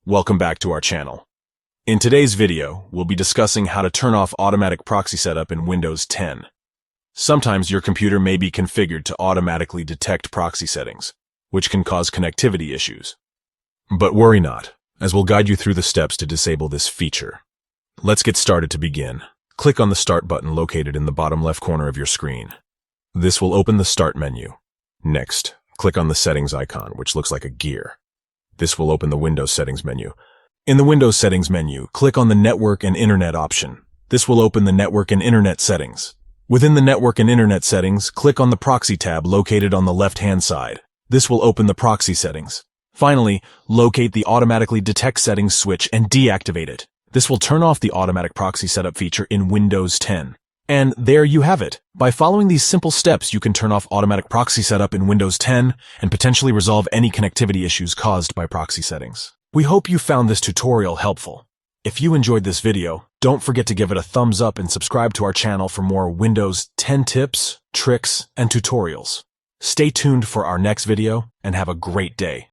Welcome back to our channel. In today's video, we'll be discussing how to turn off automatic proxy setup in Windows 10. Sometimes your computer may be configured to automatically detect proxy settings, which can cause connectivity issues. But worry not, as we'll guide you through the steps to disable this feature. Let's get started to begin. Click on the Start button located in the bottom left corner of your screen. This will open the Start menu. Next, click on the Settings icon, which looks like a gear. This will open the Windows Settings menu. In the Windows Settings menu, click on the Network and Internet option. This will open the Network and Internet settings. Within the Network and Internet settings, click on the Proxy tab located on the left-hand side. This will open the proxy settings. Finally, locate the Automatically Detect Settings switch and deactivate it. This will turn off the automatic proxy setup feature in Windows 10. And there you have it. By following these simple steps, you can turn off automatic proxy setup in Windows 10 and potentially resolve any connectivity issues caused by proxy settings. We hope you found this tutorial helpful. If you enjoyed this video, don't forget to give it a thumbs up and subscribe to our channel for more Windows 10 tips, tricks, and tutorials. Stay tuned for our next video and have a great day.